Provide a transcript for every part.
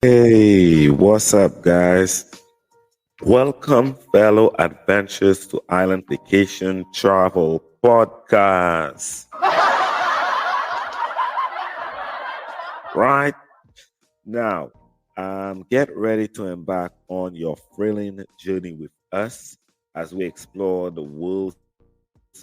Hey, what's up, guys? Welcome, fellow adventurers, to Island Vacation Travel Podcast. Right now, get ready to embark on your thrilling journey with us as we explore the world's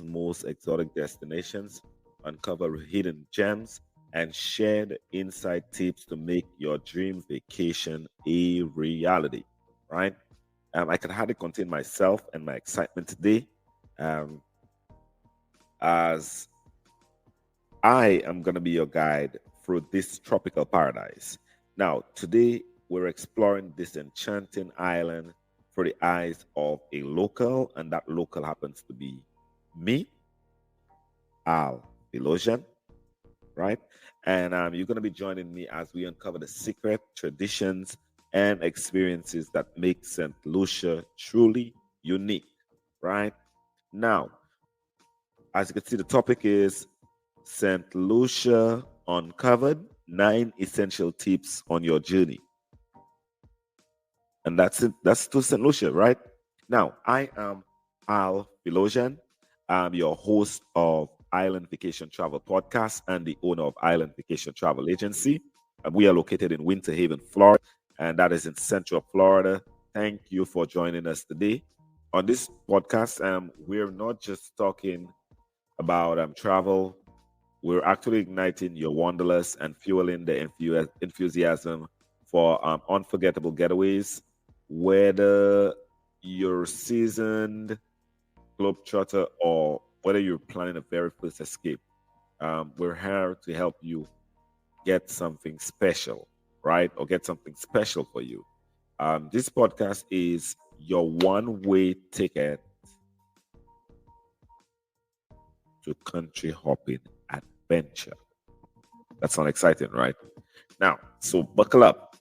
most exotic destinations, uncover hidden gems, and share the inside tips to make your dream vacation a reality. Right? I can hardly contain myself and my excitement today, um, as I am going to be your guide through this tropical paradise. Now, today we're exploring this enchanting island through the eyes of a local, and that local happens to be me, Al Ilosian, right? And you're going to be joining me as we uncover the secret traditions and experiences that make St. Lucia truly unique, right? Now, as you can see, the topic is St. Lucia Uncovered, 9 essential tips on your journey. And that's it. That's to St. Lucia, right? Now, I am Al Filosian. I'm your host of Island Vacation Travel Podcast and the owner of Island Vacation Travel Agency. And we are located in Winter Haven, Florida, and that is in Central Florida. Thank you for joining us today. On this podcast, we're not just talking about travel. We're actually igniting your wanderlust and fueling the enthusiasm for unforgettable getaways. Whether you're seasoned globetrotter or whether you're planning a very first escape, we're here to help you get something special, right? Or get something special for you. This podcast is your one-way ticket to country hopping adventure. That sounds exciting, right? Now, so buckle up,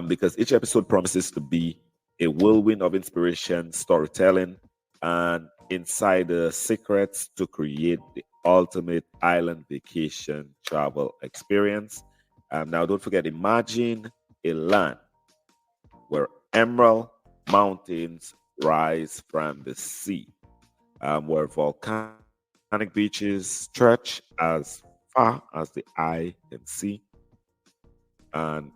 because each episode promises to be a whirlwind of inspiration, storytelling, and insider secrets to create the ultimate island vacation travel experience. Now, don't forget, imagine a land where emerald mountains rise from the sea, where volcanic beaches stretch as far as the eye can see, and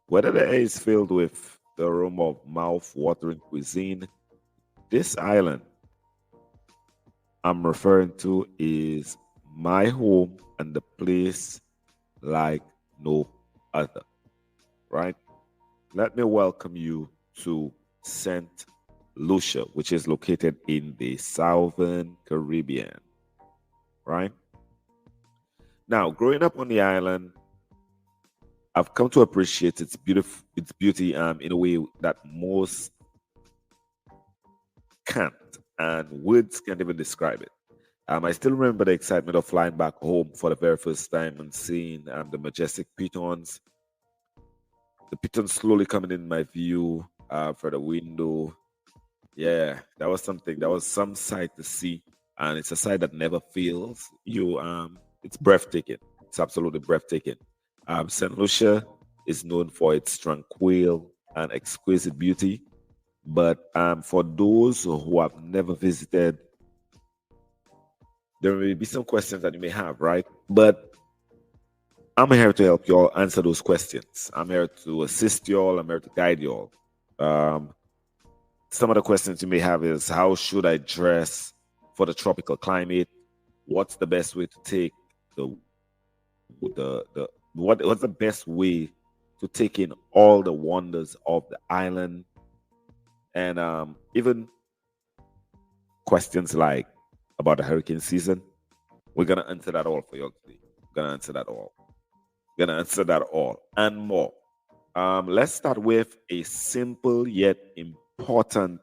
whether the air is filled with the aroma of mouth-watering cuisine, this island I'm referring to is my home and the place like no other, right? Let me welcome you to Saint Lucia, which is located in the Southern Caribbean, right? Now, growing up on the island, I've come to appreciate its beauty in a way that most can't, and words can't even describe it. I still remember the excitement of flying back home for the very first time and seeing the majestic Pitons, the Pitons slowly coming in my view for the window. Yeah, that was something. That was some sight to see, and it's a sight that never fails you. It's breathtaking. It's absolutely breathtaking. Saint Lucia is known for its tranquil and exquisite beauty, but for those who have never visited, there may be some questions that you may have, right? But I'm here to help you all answer those questions. I'm here to assist you all. I'm here to guide you all. Um, some of the questions you may have is, how should I dress for the tropical climate? What's the best way to take what's the best way to take in all the wonders of the island? And even questions like about the hurricane season. We're gonna answer that all for you today. We're gonna answer that all. We're gonna answer that all and more. Let's start with a simple yet important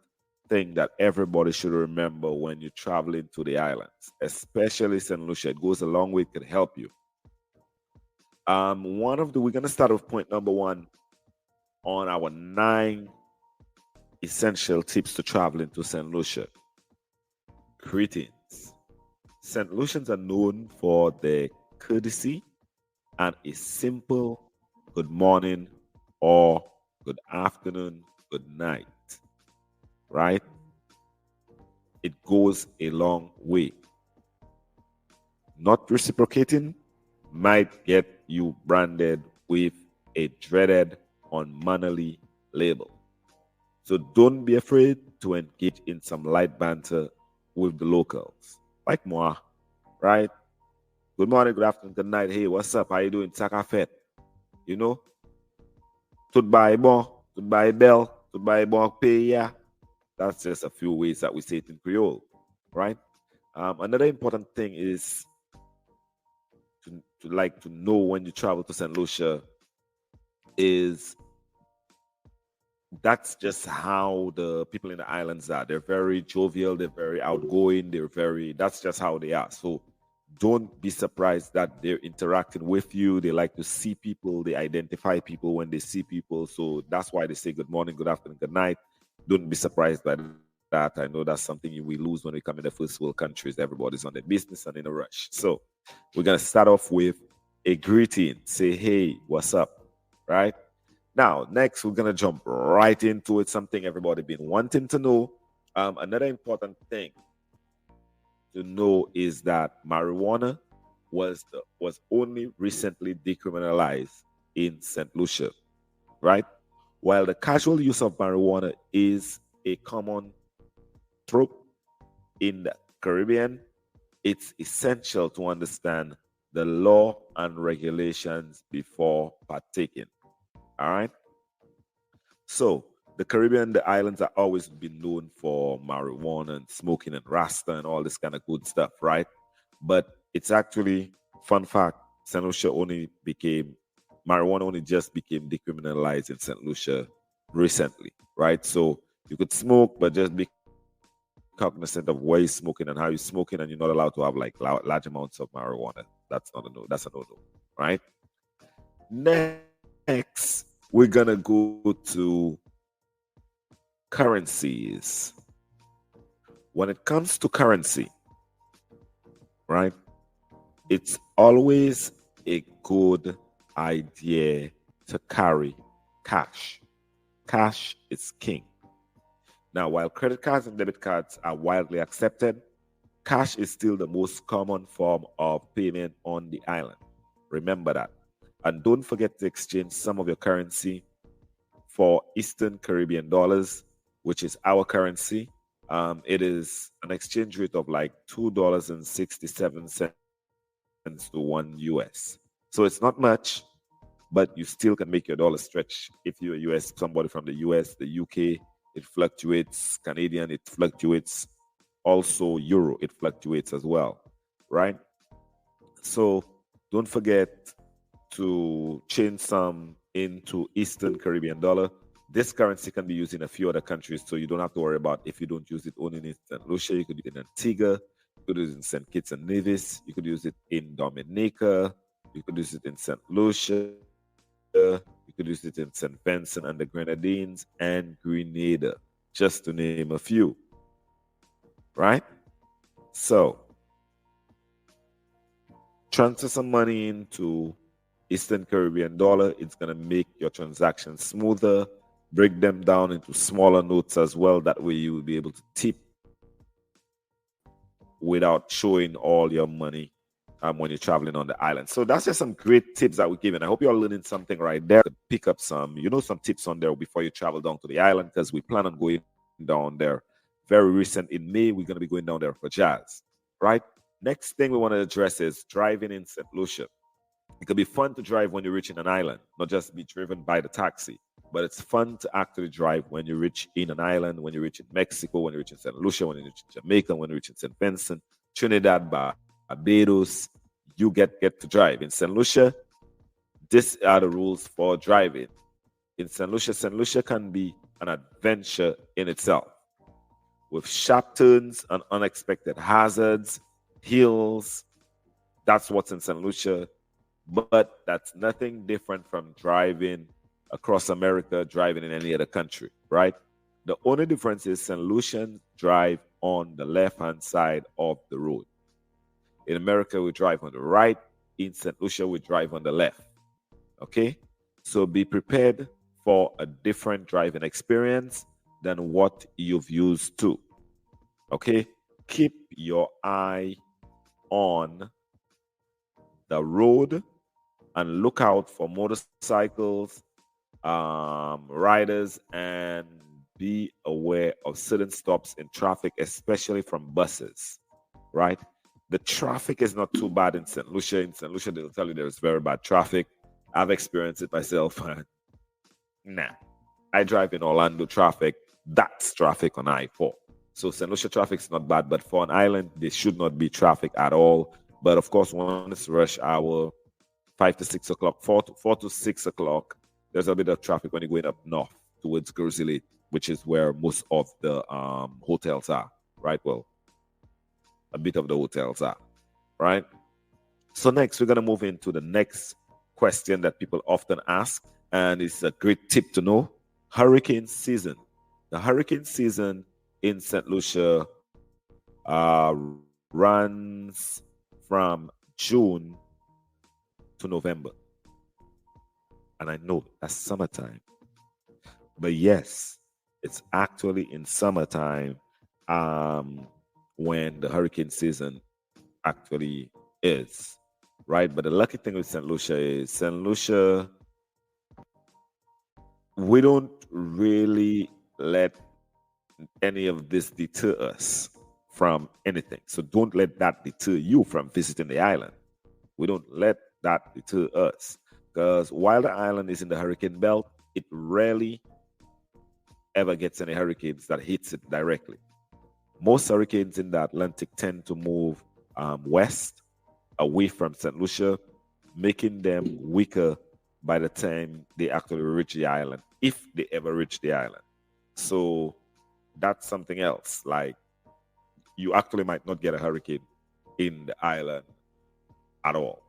thing that everybody should remember when you're traveling to the islands, especially St. Lucia. It goes a long way, it can help you. We're gonna start with point number one on our 9 essential tips to traveling to St. Lucia. Greetings. St. Lucians are known for their courtesy and a simple good morning, or good afternoon, good night, right? It goes a long way. Not reciprocating might get you branded with a dreaded unmannerly label. So don't be afraid to engage in some light banter with the locals. Like moi, right? Good morning, good afternoon, good night. Hey, what's up? How you doing? Takafet. You know? Tout by bell, tout by bon pay, yeah. That's just a few ways that we say it in Creole, right? Another important thing is to know when you travel to Saint Lucia is that's just how the people in the islands are. They're very jovial, they're very outgoing, that's just how they are. So don't be surprised that they're interacting with you. They like to see people, they identify people when they see people. So that's why they say good morning, good afternoon, good night. Don't be surprised by that. I know that's something we lose when we come in the first world countries. Everybody's on their business and in a rush. So we're going to start off with a greeting. Say, hey, what's up? Right? Now, next, we're going to jump right into it. Something everybody been wanting to know. Another important thing to know is that marijuana was only recently decriminalized in Saint Lucia, right? While the casual use of marijuana is a common trope in the Caribbean, it's essential to understand the law and regulations before partaking. All right. So the Caribbean, the islands are always been known for marijuana and smoking and rasta and all this kind of good stuff, right? But it's actually, fun fact, Saint Lucia marijuana only just became decriminalized in Saint Lucia recently, right? So you could smoke, but just be cognizant of where you're smoking and how you're smoking, and you're not allowed to have like large amounts of marijuana. That's not a no. That's a no-no, right? Next, we're gonna go to currencies. When it comes to currency, right, it's always a good idea to carry cash. Cash is king. Now, while credit cards and debit cards are widely accepted, cash is still the most common form of payment on the island. Remember that. And don't forget to exchange some of your currency for Eastern Caribbean dollars, which is our currency. It is an exchange rate of like $2.67 to $1 US. So it's not much, but you still can make your dollar stretch. If you're somebody from the US, the UK, it fluctuates. Canadian, it fluctuates. Also, Euro, it fluctuates as well, right? So don't forget to change some into Eastern Caribbean dollar. This currency can be used in a few other countries, so you don't have to worry about if you don't use it only in St. Lucia. You could use it in Antigua, you could use it in St. Kitts and Nevis, you could use it in Dominica, you could use it in St. Lucia, you could use it in St. Vincent and the Grenadines and Grenada, just to name a few. Right? So, transfer some money into Eastern Caribbean dollar. It's going to make your transactions smoother. Break them down into smaller notes as well. That way you will be able to tip without showing all your money when you're traveling on the island. So that's just some great tips that we're giving. I hope you're learning something right there. Pick up some tips on there before you travel down to the island, because we plan on going down there very recent in May. We're going to be going down there for jazz, right? Next thing we want to address is driving in St. Lucia. It can be fun to drive when you're reaching an island, not just be driven by the taxi. But it's fun to actually drive when you reach in an island, when you reach in Mexico, when you reach in St. Lucia, when you reach in Jamaica, when you reach in St. Vincent, Trinidad, Barbados. You get to drive. In St. Lucia, these are the rules for driving. In St. Lucia can be an adventure in itself, with sharp turns and unexpected hazards, hills. That's what's in St. Lucia. But that's nothing different from driving across America, driving in any other country, right? The only difference is St. Lucians drive on the left-hand side of the road. In America, we drive on the right. In St. Lucia, we drive on the left. Okay? So be prepared for a different driving experience than what you've used to. Okay? Keep your eye on the road and look out for motorcycles, riders, and be aware of sudden stops in traffic, especially from buses, right? The traffic is not too bad in St. Lucia. In St. Lucia, they'll tell you there's very bad traffic. I've experienced it myself. Nah, I drive in Orlando traffic. That's traffic on I-4. So St. Lucia traffic is not bad, but for an island, there should not be traffic at all. But of course, once rush hour, 5 to 6 o'clock, four to 6 o'clock, there's a bit of traffic when you're going up north towards Grizzly, which is where most of the hotels are, right? Well, a bit of the hotels are, right? So next, we're going to move into the next question that people often ask, and it's a great tip to know. Hurricane season. The hurricane season in St. Lucia runs from June to November. And I know that's summertime. But yes, it's actually in summertime when the hurricane season actually is, right? But the lucky thing with St. Lucia is St. Lucia, we don't really let any of this deter us from anything. So don't let that deter you from visiting the island. We don't let that deter us, because while the island is in the hurricane belt, it rarely ever gets any hurricanes that hits it directly. Most hurricanes in the Atlantic tend to move west, away from St. Lucia, making them weaker by the time they actually reach the island, if they ever reach the island. So that's something else. Like, you actually might not get a hurricane in the island at all.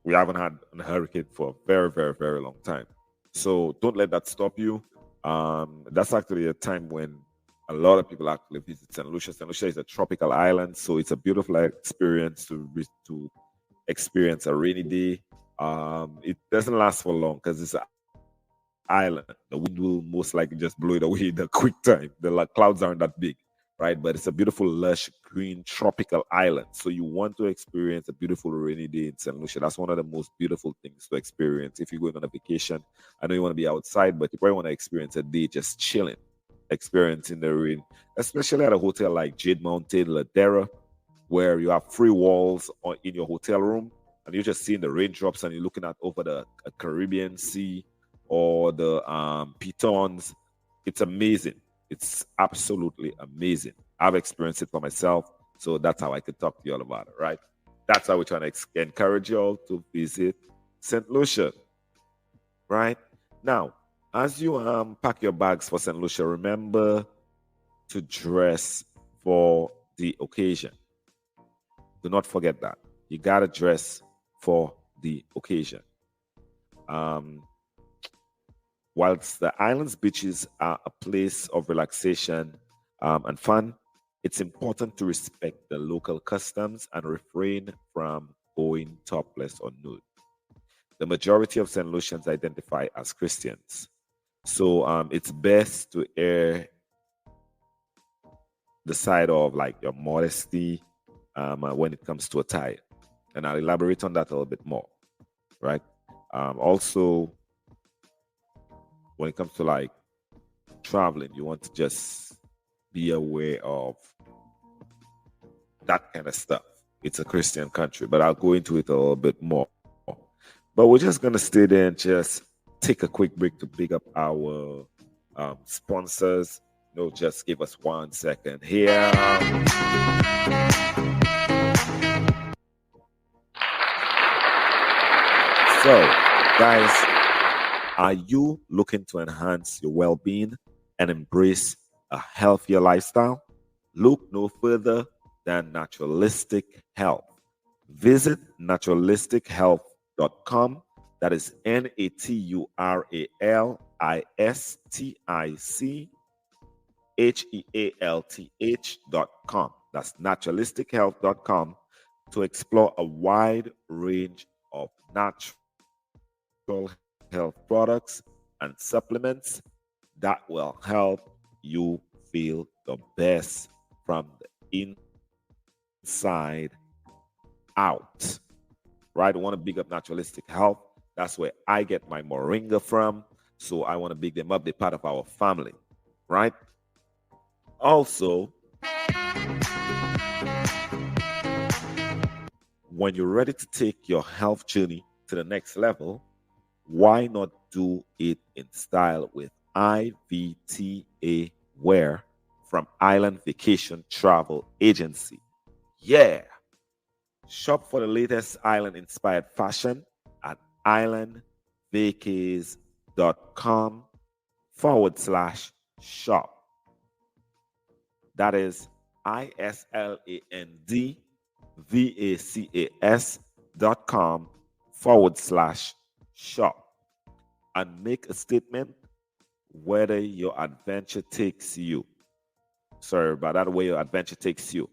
We haven't had a hurricane for a very, very, very long time. So don't let that stop you. That's actually a time when a lot of people actually visit St. Lucia. St. Lucia is a tropical island, so it's a beautiful experience to experience a rainy day. It doesn't last for long because it's an island. The wind will most likely just blow it away in a quick time. The clouds aren't that big, right? But it's a beautiful, lush, green, tropical island. So you want to experience a beautiful rainy day in St. Lucia. That's one of the most beautiful things to experience if you're going on a vacation. I know you want to be outside, but you probably want to experience a day just chilling, experiencing the rain, especially at a hotel like Jade Mountain, Ladera, where you have free walls in your hotel room, and you're just seeing the raindrops, and you're looking at over the Caribbean Sea or the Pitons. It's amazing. It's absolutely amazing. I've experienced it for myself, so that's how I could talk to you all about it, right? That's how we're trying to encourage you all to visit St. Lucia, right? Now, as you pack your bags for St. Lucia, remember to dress for the occasion. Do not forget that. You got to dress for the occasion. Whilst the island's beaches are a place of relaxation and fun, it's important to respect the local customs and refrain from going topless or nude. The majority of St. Lucians identify as Christians. So it's best to err the side of like your modesty when it comes to attire. And I'll elaborate on that a little bit more, right? Also, when it comes to like traveling, you want to just be aware of that kind of stuff. It's a Christian country, but I'll go into it a little bit more. But we're just going to stay there and just take a quick break to pick up our sponsors. No, just give us 1 second here. So, guys, are you looking to enhance your well-being and embrace a healthier lifestyle? Look no further than Naturalistic Health. Visit naturalistichealth.com. That is naturalistichealth.com. That's naturalistichealth.com to explore a wide range of natural health products and supplements that will help you feel the best from the inside out. Right? I want to big up Naturalistic Health. That's where I get my moringa from. So I want to big them up. They're part of our family. Right? Also, when you're ready to take your health journey to the next level, why not do it in style with IVTA Wear from Island Vacation Travel Agency? Yeah. Shop for the latest island inspired fashion at islandvacays.com/shop. That is islandvacas.com/shop. And make a statement whether your adventure takes you. Sorry about that, where your adventure takes you.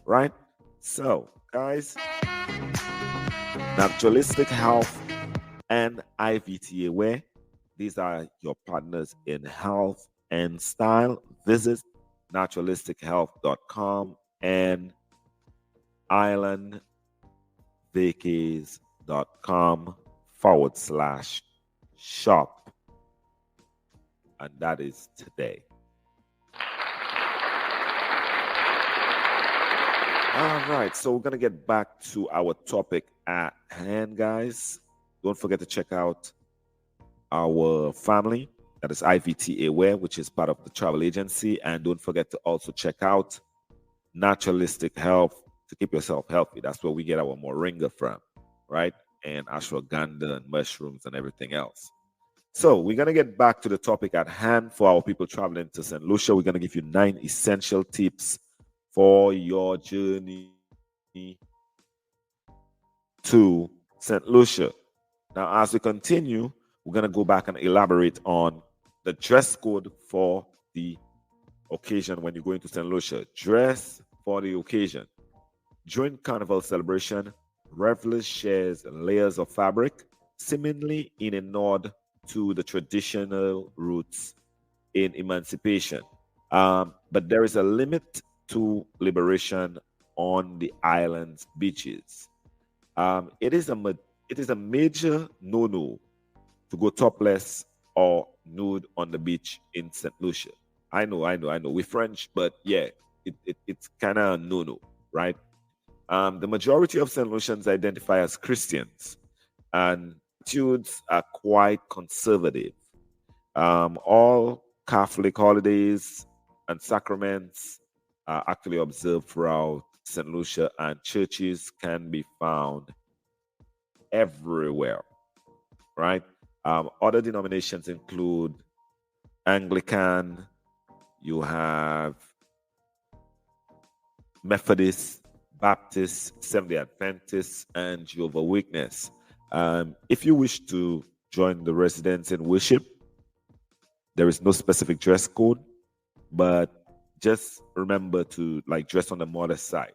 Right? So, guys, Naturalistic Health and IVTA Wear, these are your partners in health and style. Visit naturalistichealth.com and islandvacays.com/shop. And that is today. All right, so we're going to get back to our topic at hand, guys. Don't forget to check out our family, that is IVTA Wear, which is part of the travel agency. And don't forget to also check out Naturalistic Health to keep yourself healthy. That's where we get our moringa from, right? And ashwagandha and mushrooms and everything else. So we're going to get back to the topic at hand for our people traveling to Saint Lucia. We're going to give you 9 essential tips for your journey to Saint Lucia. Now, as we continue, we're going to go back and elaborate on the dress code for the occasion when you're going to Saint Lucia. Dress for the occasion. During Carnival celebration, revelers shares layers of fabric, seemingly in a nod to the traditional roots in emancipation. But there is a limit to liberation on the island's beaches. It is a major no-no to go topless or nude on the beach in St. Lucia. I know. We're French, but yeah, it's kind of no-no, right? The majority of St. Lucians identify as Christians, and attitudes are quite conservative. All Catholic holidays and sacraments are actually observed throughout St. Lucia, and churches can be found everywhere, right? Other denominations include Anglican, you have Methodist, Baptist, Seventh-day Adventist, and Jehovah's Witness. If you wish to join the residents in worship, there is no specific dress code, but just remember to dress on the modest side.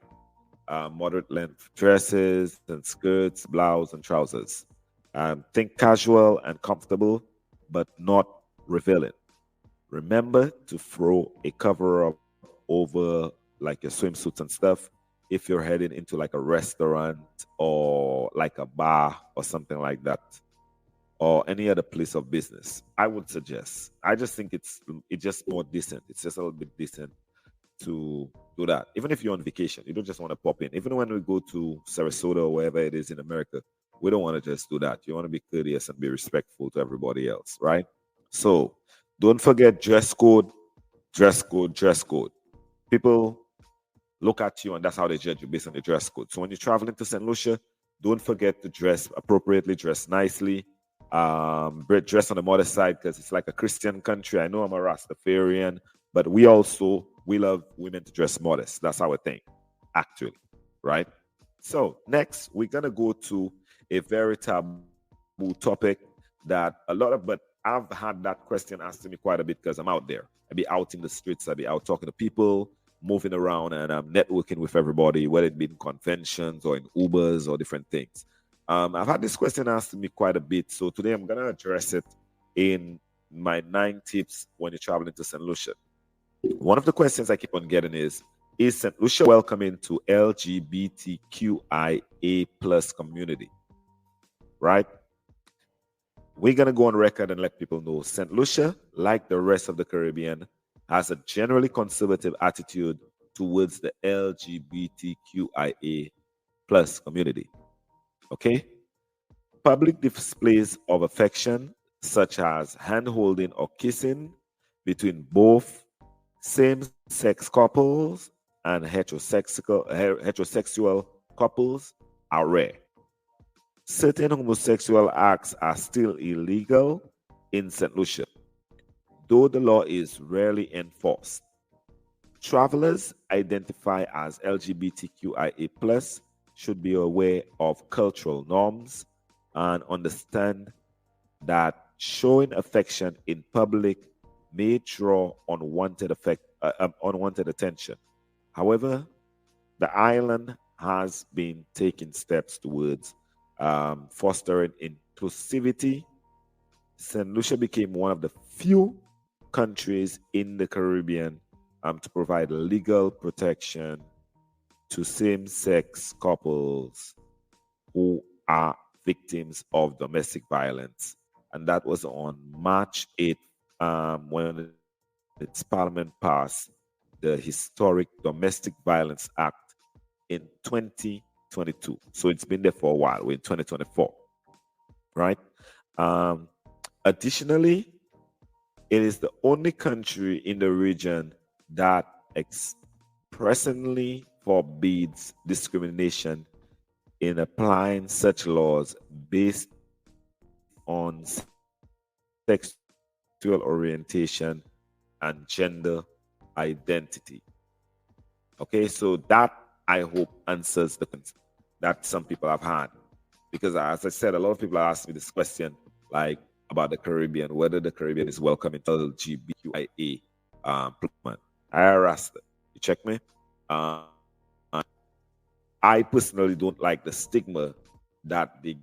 Moderate length dresses and skirts, blouse and trousers. Think casual and comfortable, but not revealing. Remember to throw a cover up over your swimsuits and stuff if you're heading into a restaurant or a bar or something like that, or any other place of business. I would suggest. I just think it's just more decent. It's just a little bit decent to do that. Even if you're on vacation, you don't just want to pop in. Even when we go to Sarasota or wherever it is in America, we don't want to just do that. You want to be courteous and be respectful to everybody else, right? So don't forget dress code, dress code, dress code. People look at you and that's how they judge you, based on the dress code. So when you're traveling to St. Lucia, don't forget to dress appropriately, dress nicely. Dress on the modest side because it's like a Christian country. I know I'm a Rastafarian, but we love women to dress modest. That's our thing, actually, right? So next, we're going to go to a very taboo topic but I've had that question asked to me quite a bit because I'm out there. I be out in the streets. I be out talking to people, moving around, and I'm networking with everybody, whether it be in conventions or in Ubers or different things. I've had this question asked to me quite a bit, so today I'm gonna address it in my 9 tips when you're traveling to Saint Lucia. One of the questions I keep on getting is Saint Lucia welcoming to LGBTQIA plus community? Right? We're gonna go on record and let people know Saint Lucia, like the rest of the Caribbean, has a generally conservative attitude towards the LGBTQIA plus community. Okay? Public displays of affection, such as hand holding or kissing between both same sex couples and heterosexual couples, are rare. Certain homosexual acts are still illegal in St. Lucia, though the law is rarely enforced. Travelers identify as LGBTQIA should be aware of cultural norms and understand that showing affection in public may draw unwanted attention. However, the island has been taking steps towards fostering inclusivity. St. Lucia became one of the few countries in the Caribbean to provide legal protection to same sex couples who are victims of domestic violence. And that was on March 8th when its parliament passed the historic Domestic Violence Act in 2022. So it's been there for a while. We're in 2024, right? Um, Additionally, it is the only country in the region that expressly forbids discrimination in applying such laws based on sexual orientation and gender identity. Okay, so that I hope answers the questions that some people have had. Because as I said, a lot of people ask me this question, like about the Caribbean, whether the Caribbean is welcoming LGBTQIA movement. I harassed it. You check me? Uh, I personally don't like the stigma that they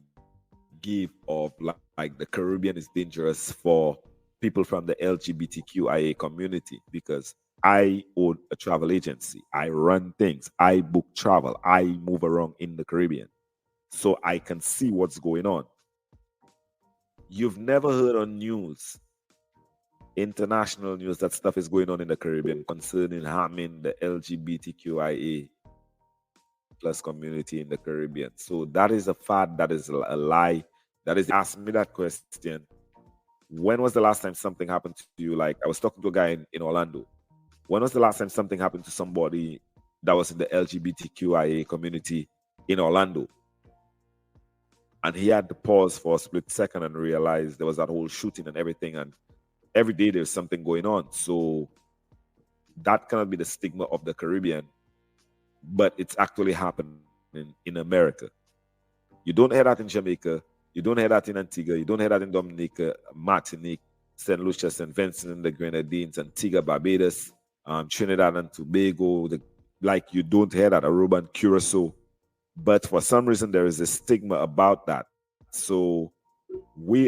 give of like the Caribbean is dangerous for people from the LGBTQIA community because I own a travel agency. I run things. I book travel. I move around in the Caribbean. So I can see what's going on. You've never heard on news, international news, that stuff is going on in the Caribbean concerning harming the LGBTQIA plus community in the Caribbean. So that is a fact, that is a lie. That is, ask me that question. When was the last time something happened to you? Like I was talking to a guy in Orlando. When was the last time something happened to somebody that was in the LGBTQIA community in Orlando? And he had to pause for a split second and realize there was that whole shooting and everything. And every day there's something going on. So that cannot be the stigma of the Caribbean, but it's actually happening in America. You don't hear that in Jamaica. You don't hear that in Antigua. You don't hear that in Dominica, Martinique, St. Lucia, St. Vincent and the Grenadines, Antigua, Barbados, Trinidad and Tobago. Like you don't hear that, Aruba and Curacao. But for some reason, there is a stigma about that. So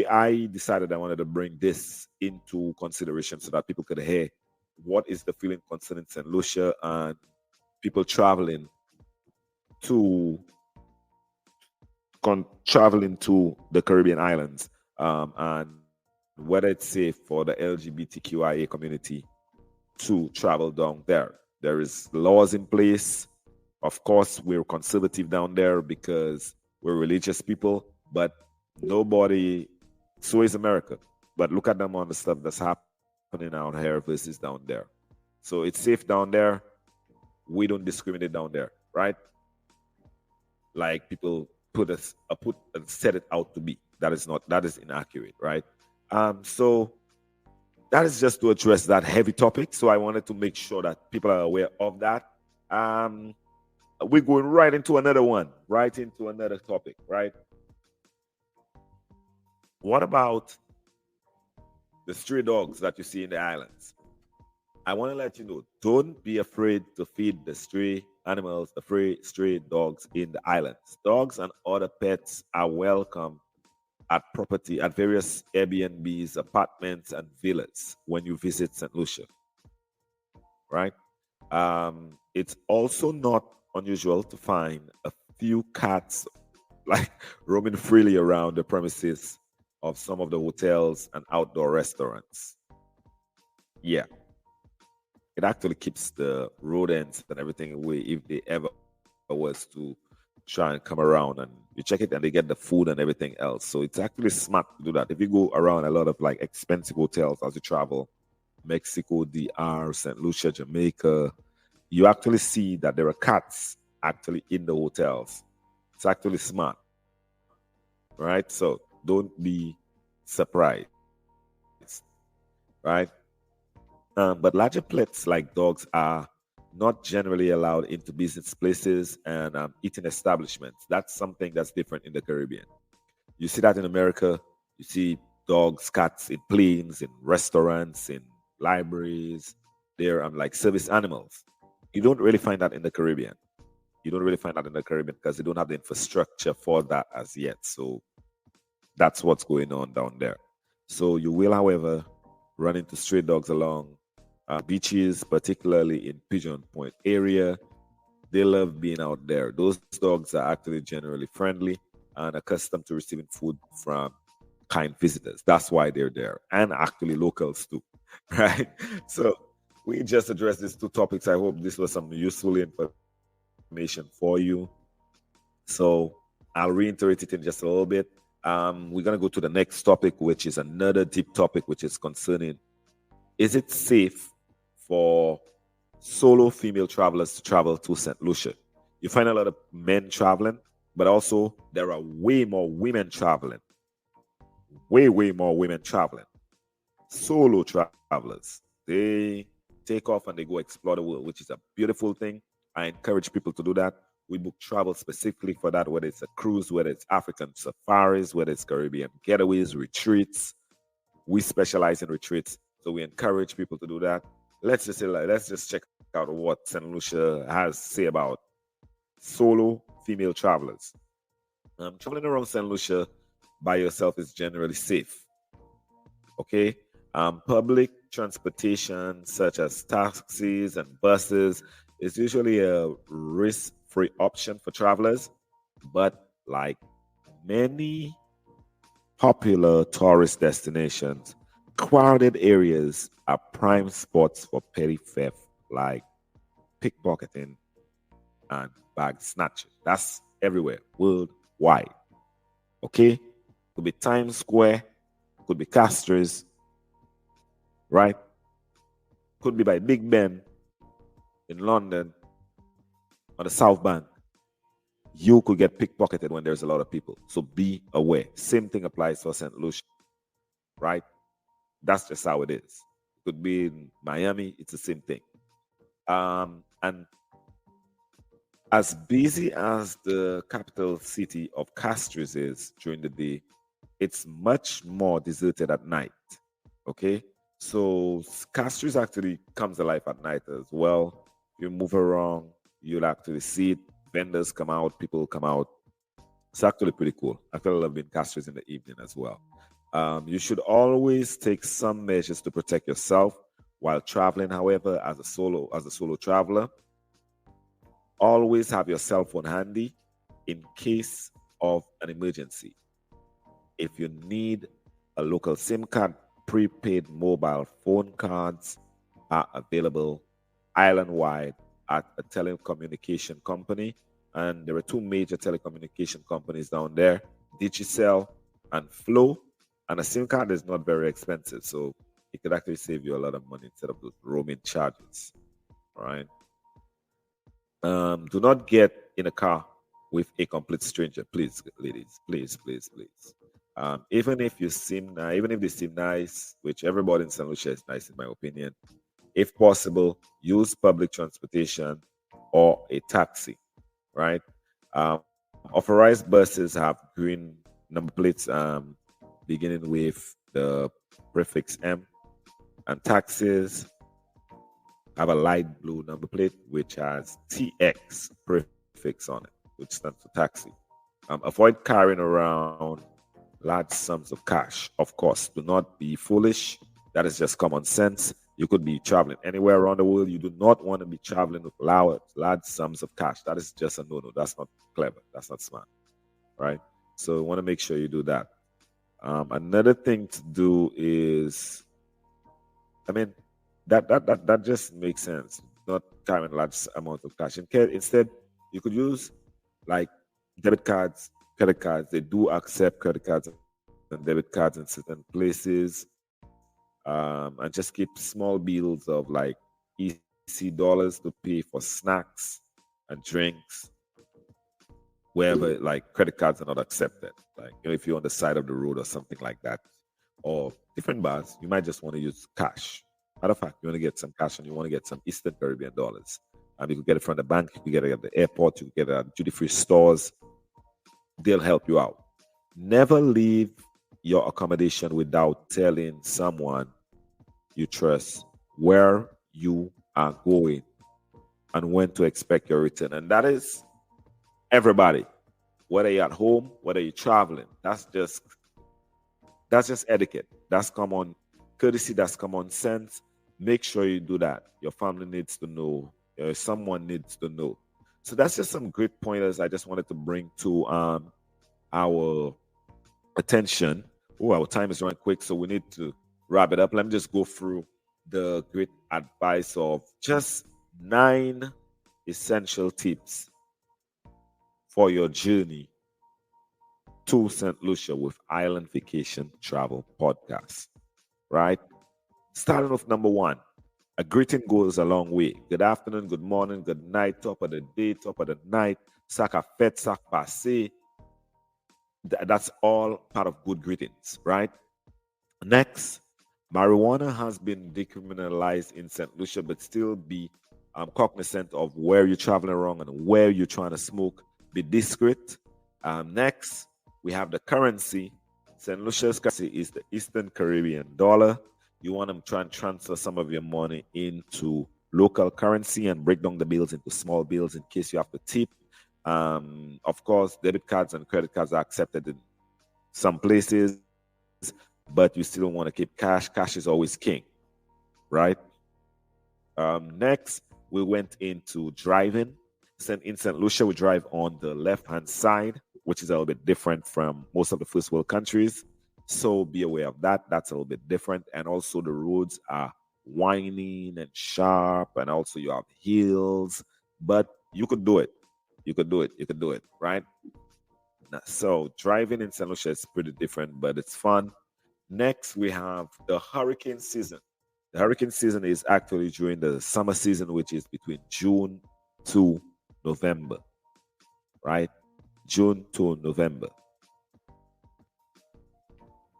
I decided I wanted to bring this into consideration so that people could hear what is the feeling concerning St. Lucia and people traveling to the Caribbean islands, and whether it's safe for the LGBTQIA community to travel down there. There is laws in place. Of course, we're conservative down there because we're religious people, but nobody, so is America. But look at them on the stuff that's happening out here versus down there. So it's safe down there. We don't discriminate down there, right? Like people set it out to be. That is inaccurate, right? So that is just to address that heavy topic. So I wanted to make sure that people are aware of that. We're going right into another topic, right? What about the stray dogs that you see in the islands? I want to let you know, don't be afraid to feed the stray animals, the free stray dogs in the islands. Dogs and other pets are welcome at various Airbnbs, apartments, and villas when you visit St. Lucia, right? It's also not unusual to find a few cats like roaming freely around the premises of some of the hotels and outdoor restaurants. Yeah, it actually keeps the rodents and everything away if they ever was to try and come around, and you check it and they get the food and everything else. So it's actually smart to do that. If you go around a lot of like expensive hotels as you travel, Mexico, DR, St. Lucia, Jamaica, you actually see that there are cats actually in the hotels. It's actually smart, right? So don't be surprised, right? But larger pets like dogs are not generally allowed into business places and eating establishments. That's something that's different in the Caribbean. You see that in America. You see dogs, cats in planes, in restaurants, in libraries. They're like service animals. You don't really find that in the Caribbean. You don't really find that in the Caribbean because they don't have the infrastructure for that as yet. So that's what's going on down there. So you will, however, run into stray dogs along beaches, particularly in Pigeon Point area. They love being out there. Those dogs are actually generally friendly and accustomed to receiving food from kind visitors. That's why they're there, and actually locals too, right? So we just addressed these two topics. I hope this was some useful information for you. So I'll reiterate it in just a little bit. We're gonna go to the next topic, which is another deep topic, which is concerning: is it safe for solo female travelers to travel to St. Lucia? You find a lot of men traveling, but also there are way more women traveling. Way more women traveling. Solo travelers. They take off and they go explore the world, which is a beautiful thing. I encourage people to do that. We book travel specifically for that, whether it's a cruise, whether it's African safaris, whether it's Caribbean getaways, retreats. We specialize in retreats, so we encourage people to do that. Let's just check out what St. Lucia has to say about solo female travelers. Traveling around St. Lucia by yourself is generally safe. Okay. Public transportation, such as taxis and buses, is usually a risk free option for travelers. But like many popular tourist destinations, crowded areas are prime spots for petty theft like pickpocketing and bag snatching. That's everywhere, worldwide. Okay? Could be Times Square, could be Castries, right? Could be by Big Ben in London on the South Bank. You could get pickpocketed when there's a lot of people. So be aware. Same thing applies for St. Lucia, right? That's just how it is. It could be in Miami, it's the same thing. And as busy as the capital city of Castries is during the day, it's much more deserted at night. Okay, so Castries actually comes alive at night as well. You move around, you'll actually see it. Vendors come out, people come out. It's actually pretty cool. I feel love being Castries in the evening as well. You should always take some measures to protect yourself while traveling. However, as a solo traveler, always have your cell phone handy in case of an emergency. If you need a local SIM card, prepaid mobile phone cards are available island wide at a telecommunication company. And there are two major telecommunication companies down there, Digicel and Flow. And a SIM card is not very expensive. So it could actually save you a lot of money instead of those roaming charges. All right. Do not get in a car with a complete stranger, please, ladies. Please. Even if they seem nice, which everybody in St. Lucia is nice, in my opinion. If possible, use public transportation or a taxi. Right? Authorized buses have green number plates beginning with the prefix M, and taxis have a light blue number plate which has TX prefix on it, which stands for taxi. Avoid carrying around large sums of cash. Of course, do not be foolish. That is just common sense. You could be traveling anywhere around the world. You do not want to be traveling with large sums of cash. That is just a no-no. That's not clever. That's not smart, right? So you want to make sure you do that. Another thing to do is, I mean, that just makes sense. Not carrying large amount of cash. Instead, you could use like debit cards, credit cards. They do accept credit cards and debit cards in certain places. And just keep small bills of like EC dollars to pay for snacks and drinks wherever like credit cards are not accepted. Like if you're on the side of the road or something like that, or different bars, you might just want to use cash. Matter of fact, you want to get some cash and you want to get some Eastern Caribbean dollars. You could get it from the bank, you could get it at the airport, you could get it at duty-free stores. They'll help you out. Never leave your accommodation without telling someone you trust where you are going and when to expect your return. And that is everybody, whether you're at home, whether you're traveling. That's just etiquette. That's common courtesy. That's common sense. Make sure you do that. Your family needs to know. Someone needs to know. So that's just some great pointers I just wanted to bring to our attention. Oh, our time is running quick, so we need to wrap it up. Let me just go through the great advice of just 9 essential tips for your journey to Saint Lucia with Island Vacation Travel Podcast. Right? Starting off number 1, a greeting goes a long way. Good afternoon, good morning, good night, top of the day, top of the night, saka fet, sak passe. That's all part of good greetings, right? Next, marijuana has been decriminalized in St. Lucia, but still be cognizant of where you're traveling around and where you're trying to smoke. Be discreet. Next, we have the currency. St. Lucia's currency is the Eastern Caribbean dollar. You want to try and transfer some of your money into local currency and break down the bills into small bills in case you have to tip. Of course, debit cards and credit cards are accepted in some places, but you still want to keep cash. Cash is always king, right? Next, we went into driving. In St. Lucia, we drive on the left-hand side, which is a little bit different from most of the first world countries. So be aware of that. That's a little bit different. And also the roads are winding and sharp, and also you have hills, but you could do it. You could do it, right? So driving in St. Lucia is pretty different, but it's fun. Next, we have the hurricane season. The hurricane season is actually during the summer season, which is between June to November, right? June to November.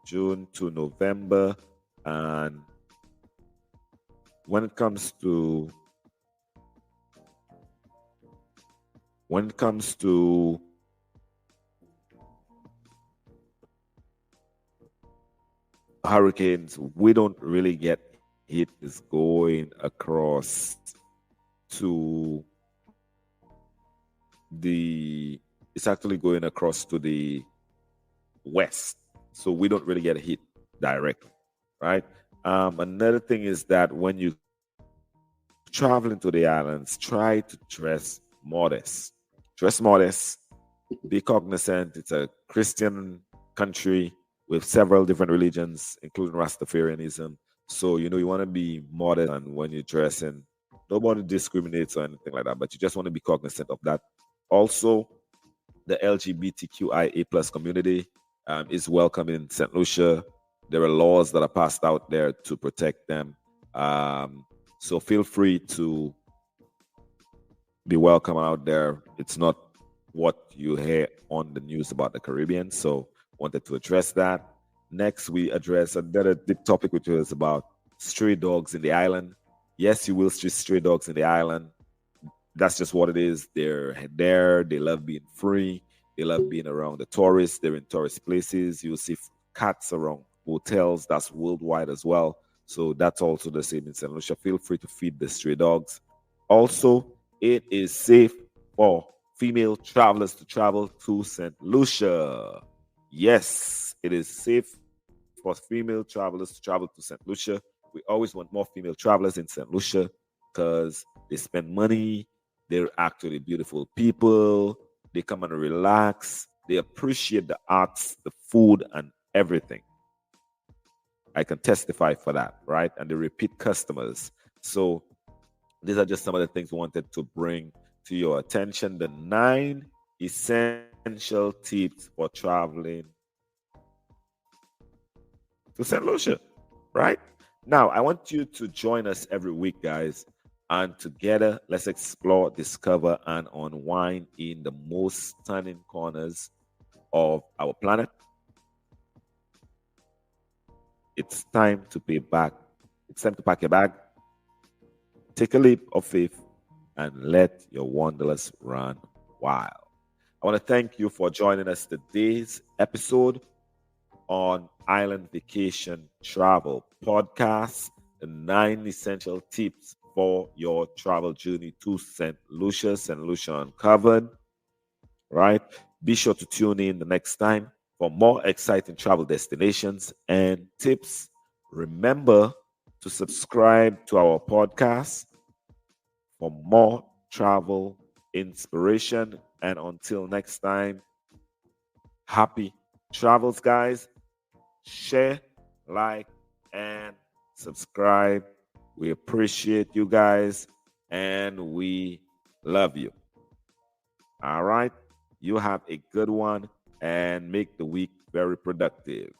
June to November. And when it comes to hurricanes, we don't really get hit. Is going across to it's actually going across to the west, so we don't really get hit directly, right? Another thing is that when you travel into the islands, try to dress modest. Be cognizant. It's a Christian country with several different religions, including Rastafarianism. So, you want to be modest, and when you're dressing, nobody discriminates or anything like that, but you just want to be cognizant of that. Also, the LGBTQIA plus community is welcome in St. Lucia. There are laws that are passed out there to protect them. So feel free to be welcome out there. It's not what you hear on the news about the Caribbean. So wanted to address that. Next, we address another deep topic, which was about stray dogs in the island. Yes, you will see stray dogs in the island. That's just what it is. They're there. They love being free. They love being around the tourists. They're in tourist places. You'll see cats around hotels. That's worldwide as well. So that's also the same in St. Lucia. Feel free to feed the stray dogs. Also, it is safe for female travelers to travel to St. Lucia. Yes, it is safe for female travelers to travel to St. Lucia. We always want more female travelers in St. Lucia because they spend money, they're actually beautiful people, they come and relax, they appreciate the arts, the food, and everything. I can testify for that, right? And the repeat customers. So these are just some of the things we wanted to bring to your attention. The 9 essential tips for traveling to St. Lucia, right? Now, I want you to join us every week, guys, and together let's explore, discover, and unwind in the most stunning corners of our planet. It's time to pay back. It's time to pack your bag, take a leap of faith, and let your wanderlust run wild. I want to thank you for joining us today's episode on Island Vacation Travel Podcast, the 9 essential tips for your travel journey to St. Lucia, St. Lucia Uncovered, right? Be sure to tune in the next time for more exciting travel destinations and tips. Remember to subscribe to our podcast for more travel inspiration. And until next time, happy travels, guys. Share, like, and subscribe. We appreciate you guys and we love you. All right. You have a good one and make the week very productive.